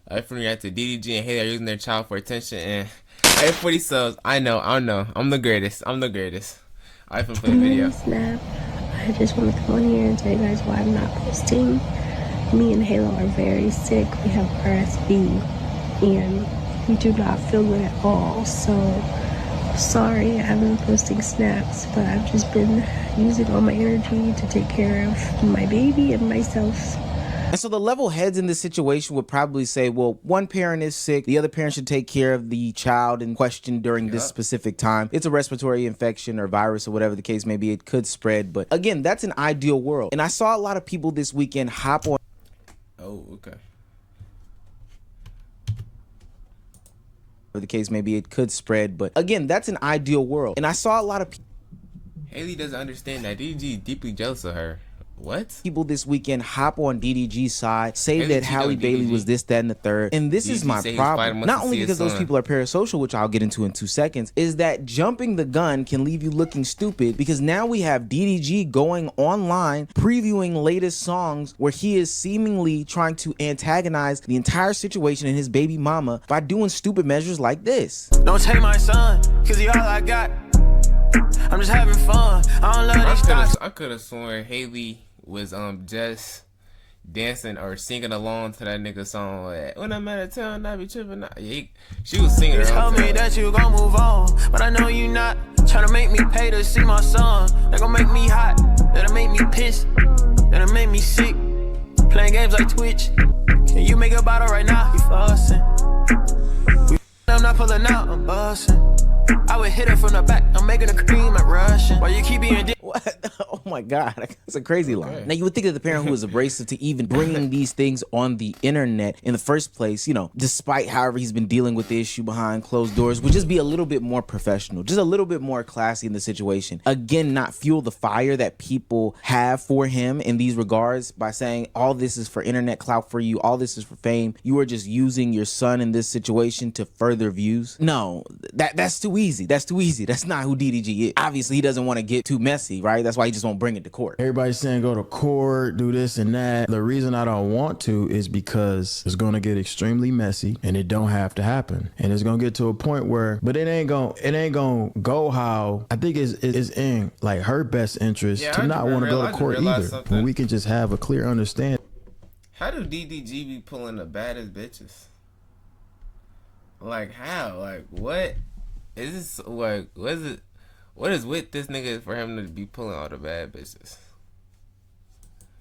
I from react to DDG and Halle are using their child for attention and hey 40 subs. I know. I'm the greatest. I from play a video. Snap. I just want to come on here and tell you guys why I'm not posting. Me and Halo are very sick. We have RSV and we do not feel good at all. So sorry I haven't been posting snaps, but I've just been using all my energy to take care of my baby and myself. And so the level heads in this situation would probably say, well, one parent is sick, the other parent should take care of the child in question during this specific time. It's a respiratory infection or virus or whatever the case may be. It could spread. But again, that's an ideal world. And I saw a lot of people this weekend hop on. Oh, okay. The case may be, it could spread. But again, that's an ideal world. And I saw a lot of people. Halle doesn't understand that DDG is deeply jealous of her. What? People this weekend hop on DDG's side, say Halle that Halle Bailey was this, that, and the third. And this is my problem. Not only because those people are parasocial, which I'll get into in 2 seconds, is that jumping the gun can leave you looking stupid because now we have DDG going online previewing latest songs where he is seemingly trying to antagonize the entire situation and his baby mama by doing stupid measures like this. Don't take my son, cause he all I got. I'm just having fun. I don't love these thoughts. I could have sworn Halle was just dancing or singing along to that nigga song like, when I'm out of town I be tripping. Yeah, she was singing her own. Tell me that you gon' move on, but I know you not. Tryna make me pay to see my son. That gon' make me hot, that'll make me piss, that'll make me sick. Playing games like Twitch. Can you make a bottle right now? You fussing. I'm not pulling out, I'm busting. I would hit her from the back. I'm making a cream at Russian. Why you keep being what? Oh my God, that's a crazy line. Now you would think that the parent who was abrasive to even bringing these things on the internet in the first place, you know, despite however he's been dealing with the issue behind closed doors, would just be a little bit more professional, just a little bit more classy in the situation. Again, not fuel the fire that people have for him in these regards by saying all this is for internet clout for you, all this is for fame. You are just using your son in this situation to further views. No, that's too easy. That's too easy. That's not who DDG is. Obviously, he doesn't want to get too messy, right? That's why he just won't bring it to court. Everybody's saying go to court, do this and that. The reason I don't want to is because it's going to get extremely messy and it don't have to happen. And it's going to get to a point where, but it ain't going to go how I think is in like her best interest to not want to go to court either. When we can just have a clear understanding. How do DDG be pulling the baddest bitches? Like how? Like what? Is this like what is it? What is with this nigga for him to be pulling all the bad bitches?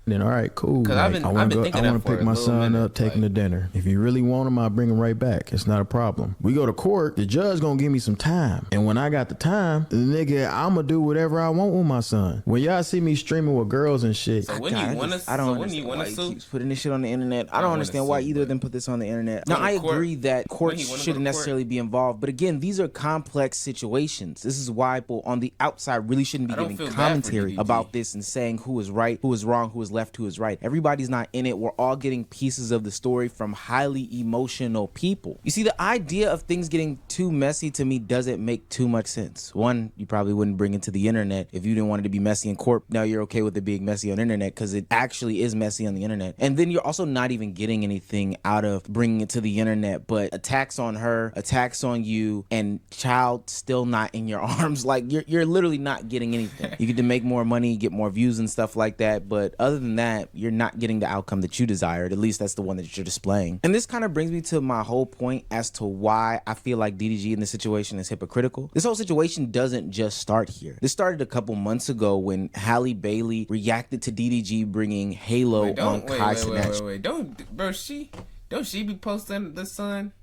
Then all right, cool. Like, I want to pick my son up, take him to dinner. If you really want him, I'll bring him right back. It's not a problem. We go to court. The judge gonna give me some time, and when I got the time, the nigga, I'ma do whatever I want with my son. When y'all see me streaming with girls and shit, so when you want to, I don't understand why he keeps putting this shit on the internet. I don't understand why either of them put this on the internet. Now I agree that courts shouldn't necessarily be involved, but again, these are complex situations. This is why people on the outside really shouldn't be giving commentary about this and saying who is right, who is wrong, who is left, who is right. Everybody's not in it. We're all getting pieces of the story from highly emotional people. You see, the idea of things getting too messy to me doesn't make too much sense. One, you probably wouldn't bring it to the internet if you didn't want it to be messy in court. Now you're okay with it being messy on the internet because it actually is messy on the internet. And then you're also not even getting anything out of bringing it to the internet, but attacks on her, attacks on you, and child still not in your arms. Like you're literally not getting anything. You get to make more money, get more views and stuff like that, but other than that, you're not getting the outcome that you desired. At least that's the one that you're displaying. And this kind of brings me to my whole point as to why I feel like DDG in this situation is hypocritical. This whole situation doesn't just start here. This started a couple months ago when Halle Bailey reacted to DDG bringing Halo on Kai Cenat. Wait. Don't she be posting the son?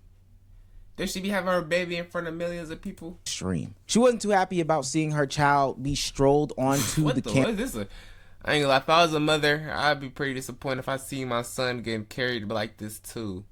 Does she be having her baby in front of millions of people? Stream. She wasn't too happy about seeing her child be strolled onto the camera. What is this? I ain't gonna lie, if I was a mother, I'd be pretty disappointed if I see my son getting carried like this too.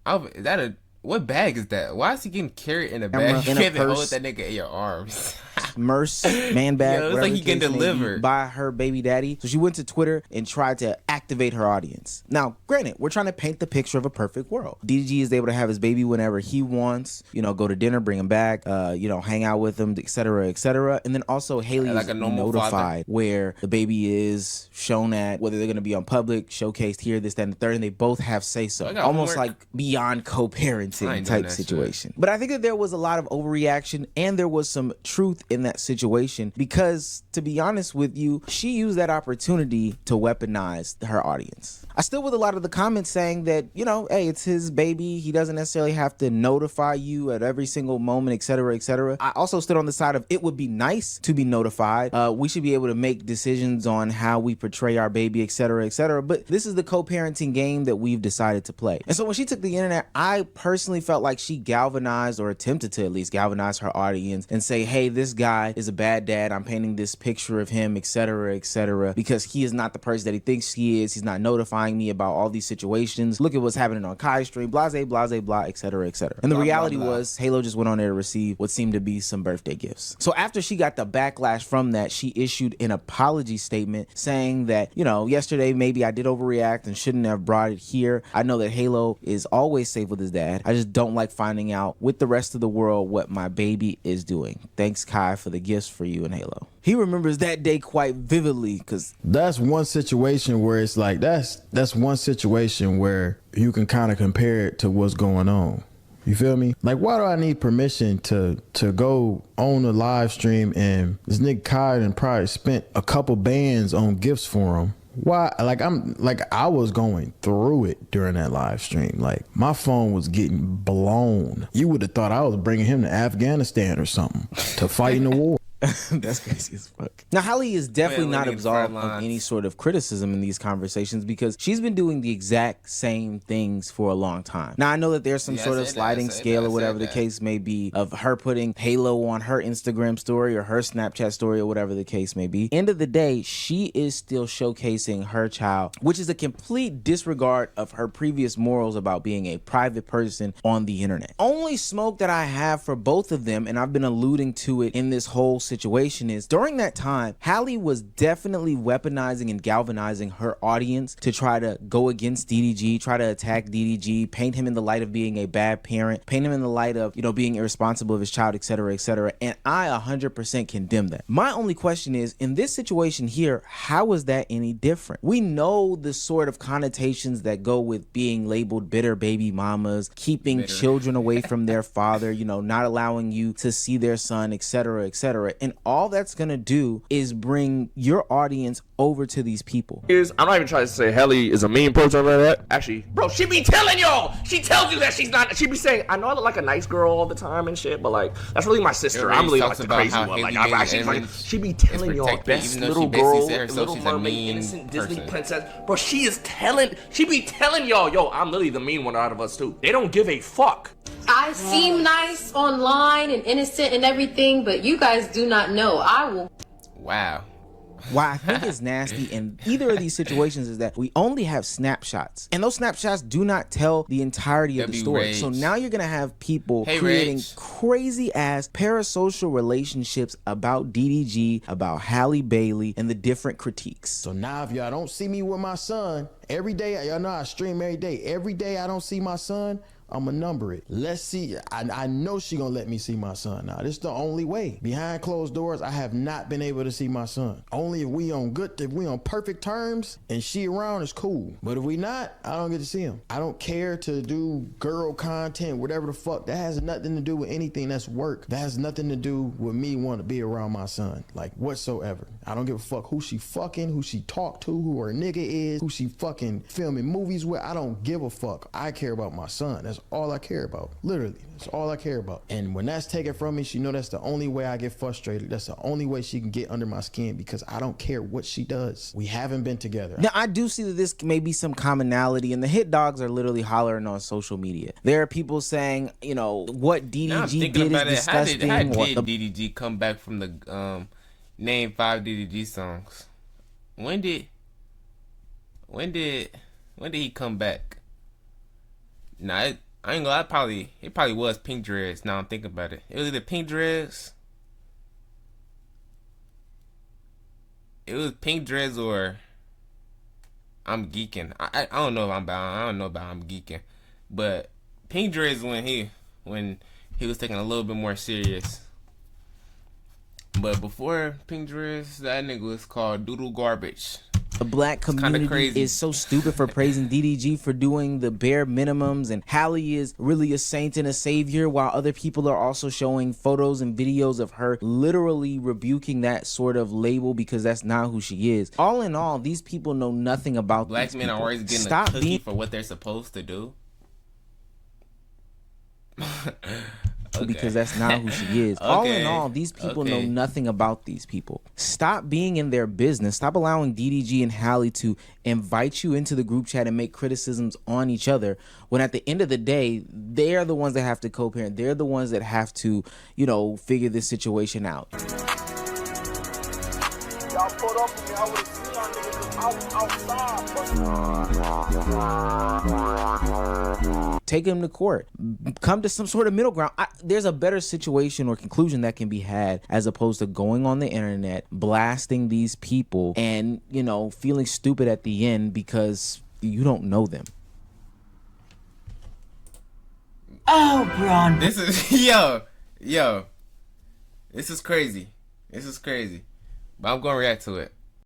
Is that What bag is that? Why is he getting carried in a bag? You can't even hold that nigga in your arms. Merce, man bag, it's like he can deliver by her baby daddy. So she went to Twitter and tried to activate her audience. Now, granted, we're trying to paint the picture of a perfect world. DDG is able to have his baby whenever he wants, go to dinner, bring him back, hang out with him, etc., etc. And then also Haley is notified father, where the baby is shown at, whether they're going to be on public, showcased here, this, that, and the third, and they both have say-so. Almost like beyond co-parenting type situation. But I think that there was a lot of overreaction and there was some truth in that situation because, to be honest with you, she used that opportunity to weaponize her audience. I still with a lot of the comments saying that, hey, it's his baby. He doesn't necessarily have to notify you at every single moment, etc., etc. I also stood on the side of it would be nice to be notified. We should be able to make decisions on how we portray our baby, etc., etc. But this is the co-parenting game that we've decided to play. And so when she took the internet, I personally felt like she galvanized, or attempted to at least galvanize, her audience and say, hey, this guy is a bad dad. I'm painting this picture of him, etc., etc., because he is not the person that he thinks he is. He's not notifying me about all these situations. Look at what's happening on Kai's stream, blase, blase, blah, etc., etc. And the reality was Halo just went on there to receive what seemed to be some birthday gifts. So after she got the backlash from that, she issued an apology statement saying that, yesterday maybe I did overreact and shouldn't have brought it here. I know that Halo is always safe with his dad. I just don't like finding out with the rest of the world what my baby is doing. Thanks, Kai, for the gifts for you and Halo. He remembers that day quite vividly because that's one situation where it's like that's one situation where you can kind of compare it to what's going on. You feel me? Like, why do I need permission to go on a live stream and this nigga Kai and probably spent a couple bands on gifts for him? Why? I was going through it during that live stream. Like, my phone was getting blown. You would have thought I was bringing him to Afghanistan or something to fight in the war. That's crazy as fuck. Now, Halle is definitely not absolved of any sort of criticism in these conversations because she's been doing the exact same things for a long time. Now, I know that there's some sort of sliding scale or whatever the case may be of her putting Halo on her Instagram story or her Snapchat story or whatever the case may be. End of the day, she is still showcasing her child, which is a complete disregard of her previous morals about being a private person on the internet. Only smoke that I have for both of them, and I've been alluding to it in this whole situation, is during that time, Halle was definitely weaponizing and galvanizing her audience to try to go against DDG, try to attack DDG, paint him in the light of being a bad parent, paint him in the light of, being irresponsible of his child, etc., etc. And I 100% condemn that. My only question is, in this situation here, how is that any different? We know the sort of connotations that go with being labeled bitter baby mamas, keeping children away from their father, not allowing you to see their son, etc., etc. And all that's gonna do is bring your audience over to these people. I'm not even trying to say Halle is a mean person like that. Actually, bro, she be telling y'all. She tells you that she's not. She be saying, I know I look like a nice girl all the time and shit, but like that's really my sister. I'm really like the crazy one. Like I'm actually like, she be telling y'all best little girl, Little Mermaid, innocent Disney princess. Bro, she be telling y'all, yo, I'm literally the mean one out of us too. They don't give a fuck. I seem nice online and innocent and everything, but you guys do not know. I will. Wow. Why I think it's nasty in either of these situations is that we only have snapshots, and those snapshots do not tell the entirety of the story. Rage. So now you're gonna have people creating crazy ass parasocial relationships about DDG, about Halle Bailey, and the different critiques. So now if y'all don't see me with my son every day, y'all know I stream every day. Every day I don't see my son, I'ma number it. Let's see. I know she gonna let me see my son now. This is the only way. Behind closed doors, I have not been able to see my son. Only if we on perfect terms and she around is cool. But if we not, I don't get to see him. I don't care to do girl content, whatever the fuck. That has nothing to do with anything that's work. That has nothing to do with me wanting to be around my son, like whatsoever. I don't give a fuck who she fucking, who she talk to, who her nigga is, who she fucking filming movies with. I don't give a fuck. I care about my son. That's all I care about. Literally, that's all I care about. And when that's taken from me, she know that's the only way I get frustrated. That's the only way she can get under my skin because I don't care what she does. We haven't been together. Now, I do see that this may be some commonality, and the hit dogs are literally hollering on social media. There are people saying, what DDG did is disgusting. How did DDG come back from the name 5 DDG songs? When did he come back? Nah, I ain't gonna lie, it probably was pink dreads. Now I'm thinking about it. It was either pink dreads. It was pink dreads or I'm geeking. I don't know if I don't know about I'm geeking. But pink dreads when he was taking a little bit more serious. But before pink dreads, that nigga was called Doodle Garbage. The black community is so stupid for praising DDG for doing the bare minimums, and Halle is really a saint and a savior, while other people are also showing photos and videos of her literally rebuking that sort of label because that's not who she is. All in all, these people know nothing about black men are always getting a cookie for what they're supposed to do. Okay. Because that's not who she is. Okay. All in all, these people know nothing about these people. Stop being in their business. Stop allowing DDG and Halle to invite you into the group chat and make criticisms on each other, when at the end of the day, they're the ones that have to co-parent. They're the ones that have to, you know, figure this situation out. Y'all put up with me. I would have seen y'all niggas outside. Take him to court. Come to some sort of middle ground. There's a better situation or conclusion that can be had as opposed to going on the internet, blasting these people, and, you know, feeling stupid at the end because you don't know them. Oh, Braun. This is yo. This is crazy. But I'm gonna react to it.